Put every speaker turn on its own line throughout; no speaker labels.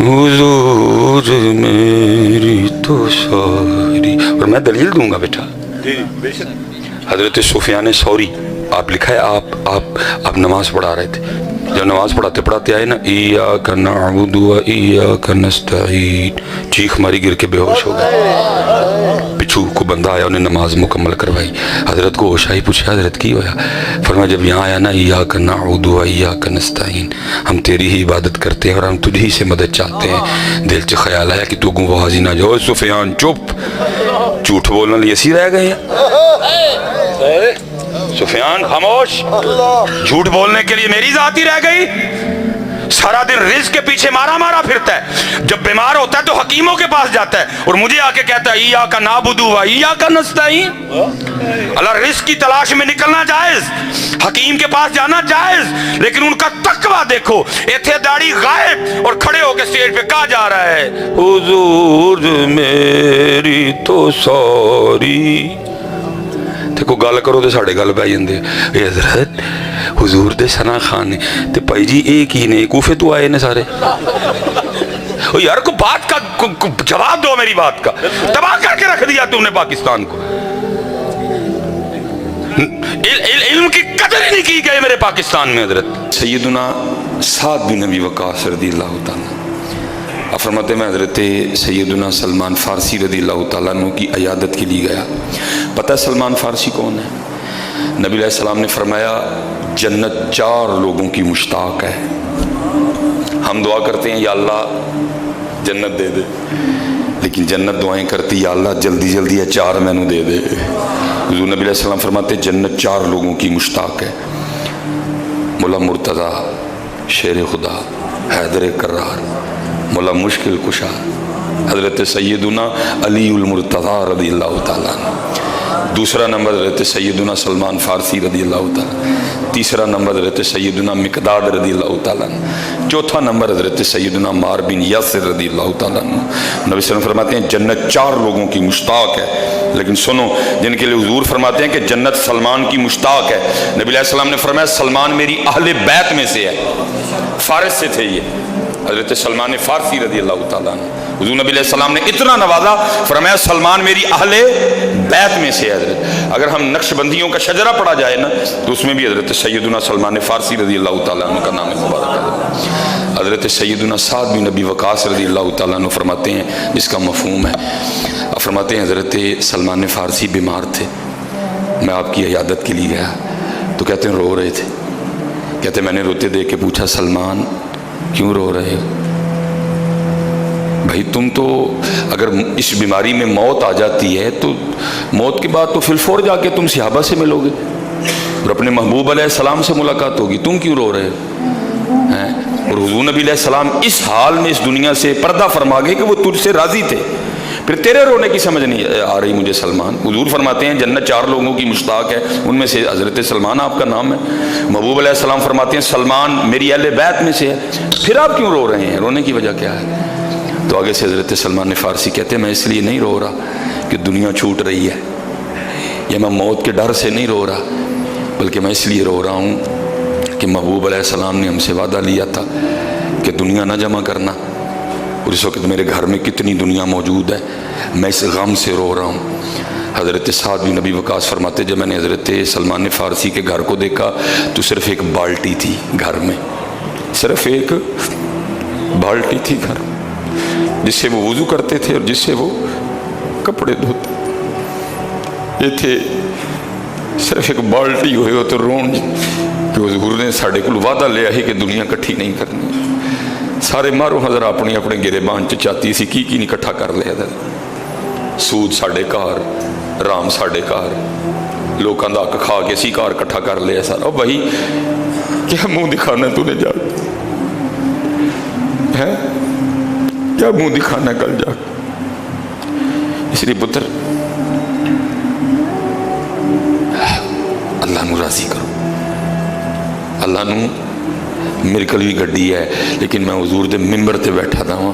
حضور میری تو ساری، اور میں دلیل دوں گا بیٹا. حضرت سفیان ثوری، آپ لکھا ہے آپ نماز پڑھا رہے تھے، جب نماز پڑھاتے آئے نا، ایاک نعبد و ایاک نستعین، چیخ ماری، گر کے بے ہوش ہو گئے. پچھو کو بندہ آیا، انہیں نماز مکمل کروائی. حضرت کو ہوش آئی، پوچھا حضرت کی ہوا؟ فرمایا جب یہاں آیا نا، ایاک نعبد و ایاک نستعین، ہم تیری ہی عبادت کرتے ہیں اور ہم تجھ ہی سے مدد چاہتے ہیں. دل سے خیال آیا کہ تو گواہی نہ جاؤ. سفیان چپ، جھوٹ بولنے لیے اسی رہ گئے ہیں. سفیان خاموش، جھوٹ بولنے کے لیے میری ذات ہی رہ گئی. سارا دن رزق کے پیچھے مارا پھرتا ہے، جب بیمار ہوتا ہے تو حکیموں کے پاس جاتا ہے اور مجھے آ کے کہتا ہے ایاک نعبد و ایاک نستعین. اللہ، رزق کی تلاش میں نکلنا جائز، حکیم کے پاس جانا جائز، لیکن ان کا تقویٰ دیکھو. ایتھے داڑھی غائب اور کھڑے ہو کے اسٹیج پہ کہا جا رہا ہے حضور میری تو سوری. دیکھو گل کرو تو ساڑھے گل پہ جاندے، اے حضرت حضور دے ثنا خان نے تے بھائی جی ایک ہی نے، کوفے تو آئے نے سارے. یار کو بات کا جواب دو، میری بات کا. تباہ کر کے رکھ دیا تم نے پاکستان کو. علم کی قدر ہی نہیں کی گئی میرے پاکستان میں. حضرت سیدنا سعد بن ابی وقاص رضی اللہ تعالیٰ فرماتے میں حضرت سیدنا سلمان فارسی رضی اللہ تعالیٰ عنہ کی عیادت کے لیے گیا. پتہ سلمان فارسی کون ہے؟ نبی علیہ السلام نے فرمایا جنت 4 لوگوں کی مشتاق ہے. ہم دعا کرتے ہیں یا اللہ جنت دے دے، لیکن جنت دعائیں کرتی یا اللہ جلدی جلدی یہ 4 مینوں دے دے. حضور نبی علیہ السلام فرماتے جنت 4 لوگوں کی مشتاق ہے. مولا مرتضیٰ شیر خدا، حیدر کرار، مولا مشکل کشا حضرت سیدنا علی المرتضیٰ رضی اللہ تعالیٰ عنہ. دوسرا نمبر حضرت سیدنا سلمان فارسی رضی اللہ تعالیٰ. تیسرا نمبر حضرت سیدنا مقداد رضی اللہ تعالیٰ عنہ. چوتھا نمبر حضرت سیدنا عمار بن یاسر رضی اللہ تعالیٰ عنہ. نبی صلی اللہ علیہ وسلم فرماتے ہیں جنت 4 لوگوں کی مشتاق ہے، لیکن سنو جن کے لیے حضور فرماتے ہیں کہ جنت سلمان کی مشتاق ہے. نبی علیہ السلام نے فرمایا سلمان میری اہل بیت میں سے ہے. فارس سے تھے یہ حضرت سلمان فارسی رضی اللہ تعالیٰ عنہ. حضور نبی علیہ السلام نے اتنا نوازا، فرمایا سلمان میری اہل بیت میں سے ہے. حضرت اگر ہم نقش بندیوں کا شجرہ پڑھا جائے نا تو اس میں بھی حضرت سیدنا سلمان فارسی رضی اللہ تعالیٰ عنہ کا نام مبارک ہے. حضرت سیدنا سعد بن ابی وقاص رضی اللہ تعالیٰ عنہ فرماتے ہیں جس کا مفہوم ہے، فرماتے ہیں حضرت سلمان فارسی بیمار تھے، میں آپ کی عیادت کے لیے گیا تو کہتے ہیں رو رہے تھے. کہتے میں نے روتے دیکھ کے پوچھا سلمان کیوں رو رہے ہو؟ بھائی تم تو اگر اس بیماری میں موت آ جاتی ہے تو موت کے بعد تو فی الفور جا کے تم صحابہ سے ملو گے اور اپنے محبوب علیہ السلام سے ملاقات ہوگی، تم کیوں رو رہے ہو؟ اور حضور نبی علیہ السلام اس حال میں اس دنیا سے پردہ فرما گئے کہ وہ تجھ سے راضی تھے. پھر تیرے رونے کی سمجھ نہیں آ رہی مجھے سلمان. حضور فرماتے ہیں جنت 4 لوگوں کی مشتاق ہے، ان میں سے حضرت سلمان آپ کا نام ہے. محبوب علیہ السلام فرماتے ہیں سلمان میری اہل بیت میں سے ہے، پھر آپ کیوں رو رہے ہیں؟ رونے کی وجہ کیا ہے؟ تو آگے سے حضرت سلمان فارسی کہتے ہیں میں اس لیے نہیں رو رہا کہ دنیا چھوٹ رہی ہے، یا میں موت کے ڈر سے نہیں رو رہا، بلکہ میں اس لیے رو رہا ہوں کہ محبوب علیہ السلام نے ہم سے وعدہ لیا تھا کہ دنیا نہ جمع کرنا، اور اس وقت میرے گھر میں کتنی دنیا موجود ہے، میں اس غم سے رو رہا ہوں. حضرت سعد بن ابی وقاص فرماتے جب میں نے حضرت سلمان فارسی کے گھر کو دیکھا تو صرف ایک بالٹی تھی گھر میں، صرف ایک بالٹی تھی گھر میں جس سے وہ وضو کرتے تھے اور جس سے وہ کپڑے دھوتے. یہ تھے صرف ایک بالٹی ہوئے ہو تو رون کہ حضور نے ساڑھے کو وعدہ لیا ہی کہ دنیا کٹھی نہیں کرنی. سارے مارو حضر اپنی اپنے گرے بان چاہتی سی کی نہیں کٹھا کر لیا تھا. سود ساڑھے کار، رام ساڑھے کار، لوکاں دا حق کھا کے سی کار کٹھا کر لیا سارا. او بھائی کیا منہ دکھانا تو نے جا ہے، کیا منہ دکھانا کل جا. اس لیے پتر اللہ نو راضی کرو. اللہ نو میرے کل بھی گڈی ہے لیکن میں حضور دے ممبر تے بیٹھا دا ہوں،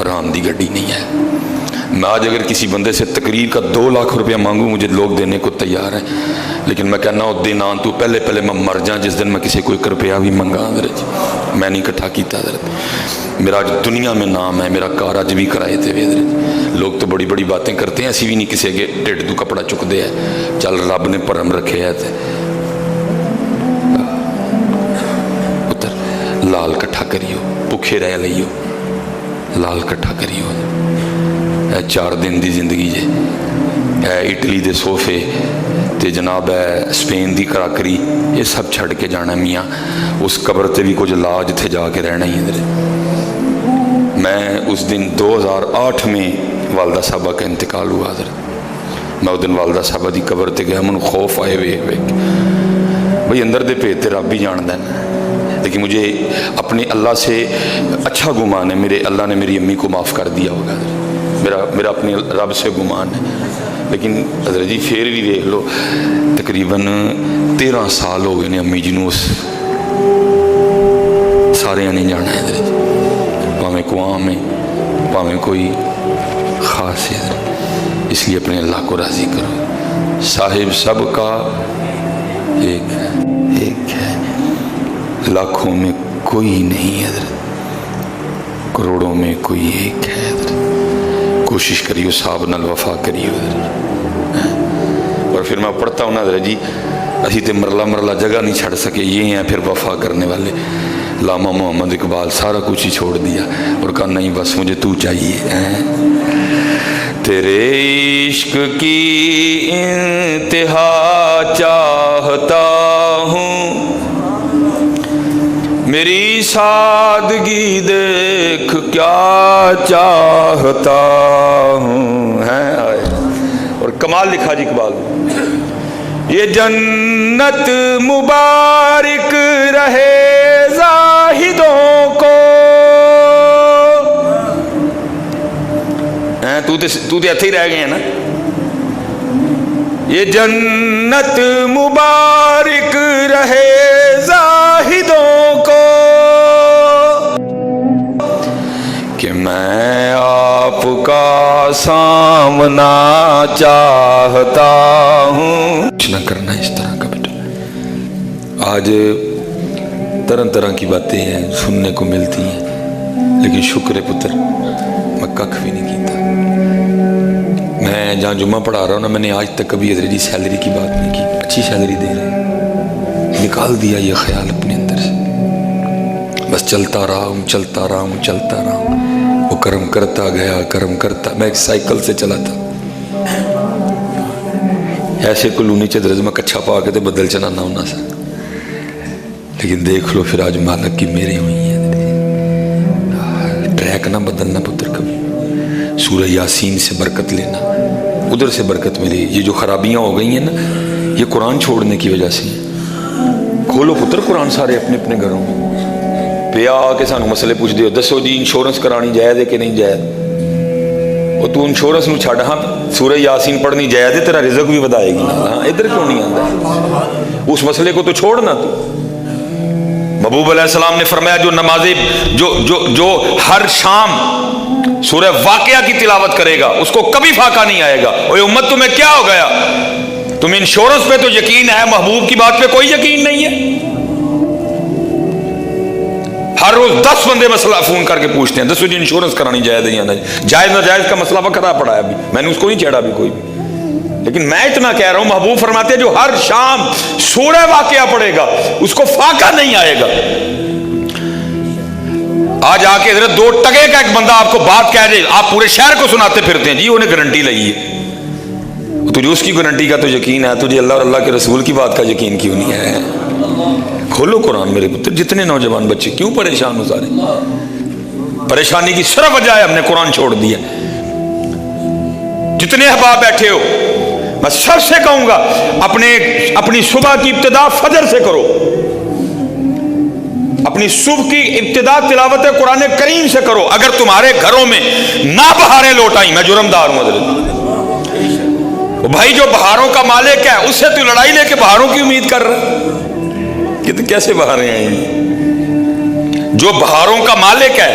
آرام دی گڈی نہیں ہے. میں آج اگر کسی بندے سے تقریر کا 2 لاکھ روپیہ مانگوں مجھے لوگ دینے کو تیار ہیں، لیکن میں کہنا وہ دن آن تو پہلے میں مر جاؤں جس دن میں کسی کو 1 روپیہ بھی منگا حضرت جی، میں نہیں اکٹھا کیتا حضرت، میرا آج دنیا میں نام ہے، میرا کار اج بھی کرائے تھے حضرت۔ لوگ تو بڑی بڑی باتیں کرتے ہیں، ایسی بھی نہیں کسی کے ڈیڑھ تو کپڑا چک دے ہے، چل رب نے پرم رکھے ہے تے پتر لال کٹھا کریو، بھوکے رہ لئیو، لال کٹھا کریو، 4 دن دی زندگی جے، اٹلی دے صوفے تے جناب ہے سپین دی کراکری، یہ سب چھڑ کے جانا میاں، اس قبر تے بھی کچھ لاج تھے جا کے رہنا ہی ادھر۔ میں اس دن 2008 میں والدہ صاحبہ کا انتقال ہوا حضرت، میں اس دن والدہ صاحبہ دی قبر تے گیا، من خوف آئے ہوئے بھئی اندر دے پیتے رب بھی جان دین، لیکن مجھے اپنے اللہ سے اچھا گمان ہے، میرے اللہ نے میری امی کو معاف کر دیا ہوگا حضرت، میرا اپنے رب سے گمان ہے، لیکن حضرت جی پھر بھی دیکھ لو تقریباً 13 سال ہو گئے نے امی جی نو اس سارے نہیں جانا ہے حضرت جی، پاویں کو عام ہے پاویں کوئی خاص ہے حضرت، اس لیے اپنے اللہ کو راضی کرو، صاحب سب کا ایک ہے، لاکھوں میں کوئی نہیں حضرت، کروڑوں میں کوئی ایک ہے حضرت، کوشش کریو صاحب نال وفا کریو حضرت۔ اور پھر میں پڑھتا ہوں نا حضرت جی، اسی تے مرلہ جگہ نہیں چھڑ سکے، یہ ہیں پھر وفا کرنے والے، علامہ محمد اقبال سارا کچھ ہی چھوڑ دیا اور کہا نہیں بس مجھے تو چاہیے، تیرے عشق کی انتہا چاہتا ہوں، میری سادگی دیکھ کیا چاہتا ہوں، اور کمال لکھا جی اقبال، یہ جنت مبارک رہے زاہدوں کو، تو تے ایتھے ہی رہ گئے ہیں نا، یہ جنت مبارک رہے زاہدوں کو کہ میں آپ کا سامنا چاہتا ہوں، کچھ نہ کرنا اس طرح کا بیٹا۔ آج طرح کی باتیں ہیں سننے کو ملتی ہیں، لیکن شکر پتر میں ککھ بھی نہیں کیتا، میں جہاں جمعہ پڑھا رہا ہوں نا، میں نے آج تک کبھی حضرت جی سیلری کی بات نہیں کی، اچھی سیلری دے رہے، نکال دیا یہ خیال اپنے اندر سے، بس چلتا رہا ہوں، وہ کرم کرتا گیا، کرم کرتا، میں ایک سائیکل سے چلا تھا، ایسے کلونی چدرز میں کچھا پا کے تو بدل چلانا ہونا سا، لیکن دیکھ لو پھر آج مالک کی میرے ہوئی ہیں، ٹریک نہ بدلنا پتر کبھی، سورہ یاسین سے برکت لینا، ادھر سے برکت ملی، یہ جو خرابیاں ہو گئی ہیں نا یہ قرآن چھوڑنے کی وجہ سے ہیں، کھولو پتر قرآن سارے اپنے اپنے گھروں میں، پیا آ کے سانو مسئلے پوچھ دیو، دسو جی انشورنس کرانی جائز ہے کہ نہیں جائز، وہ تو انشورنس نو چھڑ، ہاں سورہ یاسین پڑھنی جائز ہے، تیرا رزق بھی ودائے گی، ہاں ادھر کیوں نہیں آتا، اس مسئلے کو تو چھوڑنا تو۔ محبوب علیہ السلام نے فرمایا جو نمازی جو ہر شام سورہ واقعہ کی تلاوت کرے گا اس کو کبھی فاقہ نہیں آئے گا۔ اوہ امت تمہیں کیا ہو گیا، تم انشورنس پہ تو یقین ہے، محبوب کی بات پہ کوئی یقین نہیں ہے۔ ہر روز 10 بندے مسئلہ فون کر کے پوچھتے ہیں، دسو جی انشورنس کرانی جائز ہے یا نہیں جائز، ناجائز کا مسئلہ بکھرا پڑا ہے، ابھی میں نے اس کو نہیں چھیڑا بھی کوئی بھی، لیکن میں اتنا کہہ رہا ہوں محبوب فرماتے ہیں جو ہر شام سورہ واقعہ پڑھے گا اس کو فاقہ نہیں آئے گا۔ آج آ کے حضرت 2 ٹکے کا ایک بندہ آپ کو بات کہہ دے، آپ پورے شہر کو سناتے پھرتے ہیں جی انہیں گارنٹی لئی ہے، تجھے اس کی گارنٹی کا تو یقین ہے، تجھے اللہ اور اللہ کے رسول کی بات کا یقین کیوں نہیں ہے؟ کھولو قرآن میرے پتر، جتنے نوجوان بچے کیوں پریشان ہو سارے، پریشانی کی صرف وجہ ہے ہم نے قرآن چھوڑ دیا۔ جتنے احباب بیٹھے ہو میں سب سے کہوں گا اپنی صبح کی ابتدا فجر سے کرو، اپنی صبح کی ابتدا تلاوت قرآن کریم سے کرو۔ اگر تمہارے گھروں میں نہ بہاریں لوٹ آئیں، میں جرمدار ہوں حضرت بھائی، جو بہاروں کا مالک ہے اس سے تو لڑائی لے کے بہاروں کی امید کر رہا کہ تو کیسے بہاریں آئیں؟ جو بہاروں کا مالک ہے،